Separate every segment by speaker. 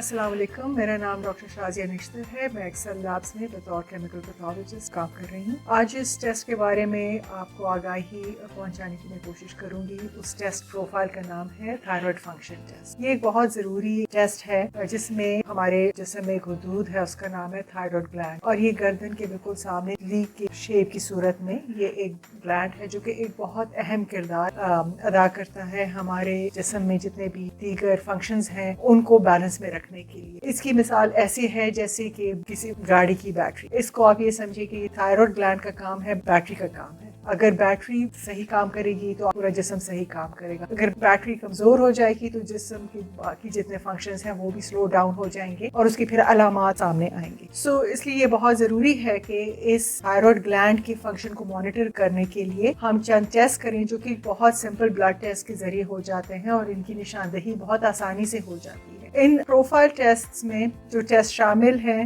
Speaker 1: अस्सलाम वालेकुम, मेरा नाम डॉक्टर शाजिया निश्तर है। मैं एक्सेल लैब्स में बतौर केमिकल पैथोलॉजिस्ट काम कर रही हूँ। आज इस टेस्ट के बारे में आपको आगाही पहुँचाने की मैं कोशिश करूँगी। उस टेस्ट प्रोफाइल का नाम है थायराइड फंक्शन टेस्ट। ये एक बहुत ज़रूरी टेस्ट है जिसमें हमारे जिस्म में एक हदूद है, उसका नाम है थायराइड ग्लैंड, और ये गर्दन के बिल्कुल सामने लीक की शेप की सूरत में ये एक ग्लैंड है जो कि एक बहुत अहम किरदार अदा करता है हमारे जिस्म में जितने भी दीगर फंक्शंस हैं उनको बैलेंस में रखने के लिए। इसकी मिसाल ऐसी है जैसे कि किसी गाड़ी की बैटरी। इसको आप ये समझिए कि थायराइड ग्लैंड का काम है बैटरी का काम है। अगर बैटरी सही काम करेगी तो पूरा जिस्म सही काम करेगा। अगर बैटरी कमजोर हो जाएगी तो जिस्म की बाकी जितने फंक्शंस हैं वो भी स्लो डाउन हो जाएंगे और उसकी फिर अलामात सामने आएंगे। इसलिए ये बहुत जरूरी है कि इस थायराइड ग्लैंड के फंक्शन को मॉनिटर करने के लिए हम चंद टेस्ट करें जो कि बहुत सिंपल ब्लड टेस्ट के जरिए हो जाते हैं और इनकी निशानदही बहुत आसानी से हो जाती है। इन प्रोफाइल टेस्ट्स में जो टेस्ट शामिल हैं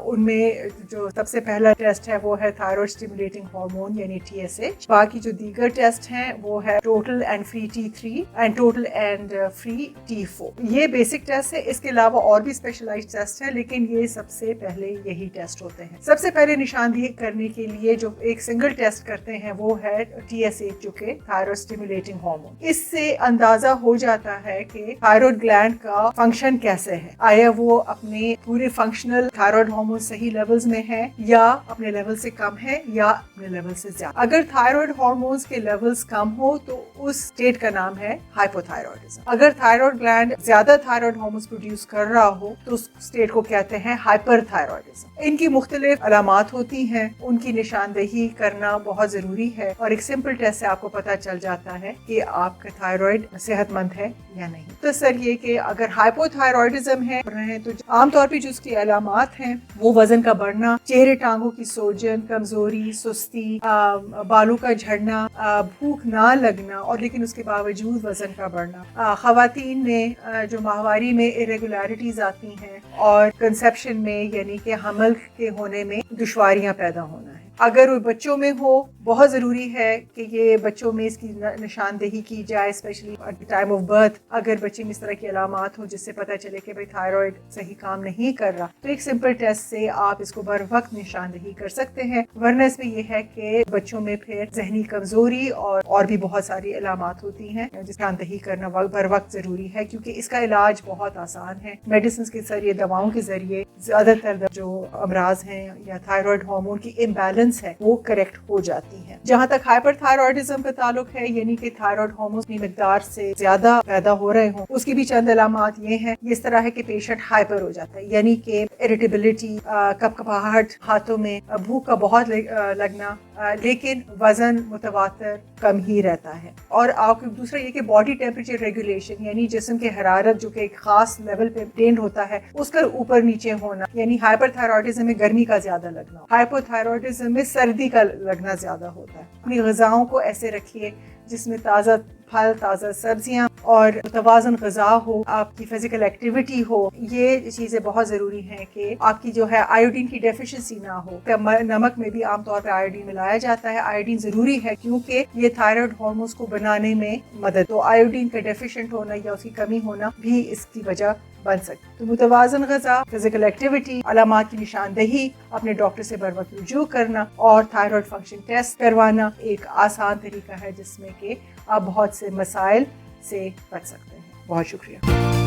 Speaker 1: उनमें जो सबसे पहला टेस्ट है वो है थायराइड स्टिमुलेटिंग हार्मोन यानी TSH। बाकी जो दीगर टेस्ट हैं वो है total and free T3 and total and free T4। ये बेसिक टेस्ट है। इसके अलावा और भी स्पेशलाइज्ड टेस्ट है, लेकिन ये सबसे पहले यही टेस्ट होते हैं। सबसे पहले निशानदेही करने के लिए जो एक सिंगल टेस्ट करते हैं वो है TSH जो कि थायराइड स्टिमुलेटिंग हार्मोन। इससे अंदाजा हो जाता है कि थायराइड ग्लैंड का फंक्शन कैसे है। आया वो अपने पूरे फंक्शनल थायराइड हार्मोन सही लेवल्स में है या अपने लेवल से कम है या अपने लेवल से ज्यादा। अगर थायराइड हार्मोन्स के लेवल्स कम हो तो उस स्टेट का नाम है हाइपोथायरॉयडिज्म। अगर थायराइड ग्लैंड ज्यादा थायराइड हार्मोन्स प्रोड्यूस कर रहा हो तो उस स्टेट को कहते हैं हाइपरथायरॉयडिज्म। इनकी मुख्तलिफ अलामात होती हैं, उनकी निशानदेही करना बहुत जरूरी है और एक सिंपल टेस्ट से आपको पता चल जाता है कि आपका थायराइड सेहतमंद है या नहीं। तो सर ये कि अगर हाइपोथायरॉयडिज्म है तो आमतौर पर जो उसकी अलामात हैं वो वजन का बढ़ना, चेहरे टांगों की सोजन, कमजोरी, सुस्ती, बालों का झड़ना, भूख ना लगना और लेकिन उसके बावजूद वजन का बढ़ना, खवातीन में जो माहवारी में इरेगुलरिटीज आती हैं और कंसेप्शन में यानी कि हमल के होने में दुश्वारियां पैदा होना है। अगर वो बच्चों में हो, बहुत ज़रूरी है कि ये बच्चों में इसकी निशानदेही की जाए, specially at the time of birth. अगर बच्चे में इस तरह की अलामात हो जिससे पता चले कि भाई थायराइड सही काम नहीं कर रहा तो एक सिंपल टेस्ट से आप इसको बर वक्त निशानदेही कर सकते हैं। वरना इसमें यह है कि बच्चों में फिर जहनी कमजोरी और भी बहुत सारी अलामात होती हैं। निशानदेही करना बर वक्त ज़रूरी है क्योंकि इसका इलाज बहुत आसान है। मेडिसिन के जरिए, दवाओं के जरिए ज़्यादातर जो अमराज हैं या थायराइड हार्मोन की इम्बैलेंस है वो करेक्ट हो जाती है। जहाँ तक हाइपरथायरॉयडिज्म का ताल्लुक है यानी कि थायराइड हार्मोन की मिकदार से ज्यादा पैदा हो रहे हों, उसकी भी चंद अलामात ये हैं। इस तरह है कि पेशेंट हाइपर हो जाता है यानी कि इरिटेबिलिटी, कपकपाहट, हाथों में भूख का बहुत लगना, लेकिन वजन मुतवातर कम ही रहता है। और आपको दूसरा ये कि बॉडी टेम्परेचर रेगुलेशन यानी जिस्म की हरारत जो कि एक खास लेवल पे मेंटेन होता है उसका ऊपर नीचे होना, यानी हाइपरथायरॉयडिज्म में गर्मी का ज्यादा लगना, हाइपोथायरॉयडिज्म में सर्दी का लगना ज्यादा होता है। अपनी ग़िज़ाओं को ऐसे रखिए जिसमें ताज़ा फल, ताज़ा सब्जियां और मुतवाज़न ग़िज़ा हो, आपकी फिजिकल एक्टिविटी हो। ये चीज़ें बहुत ज़रूरी हैं कि आपकी जो है आयोडीन की डेफिशिएंसी ना हो। नमक में भी आमतौर पर आयोडीन मिलाया जाता है। आयोडीन ज़रूरी है क्योंकि ये थायराइड हार्मोन्स को बनाने में मदद, तो आयोडीन का डेफिशिएंट होना या उसकी कमी होना भी इसकी वजह बन सकती। तो मुतवाज़न ग़िज़ा, फिजिकल एक्टिविटी, अलामात की निशानदेही, अपने डॉक्टर से बर वक्त रुजू करना और थायराइड फंक्शन टेस्ट करवाना एक आसान तरीका है जिसमें कि आप बहुत से मसाइल से बच सकते हैं। बहुत शुक्रिया।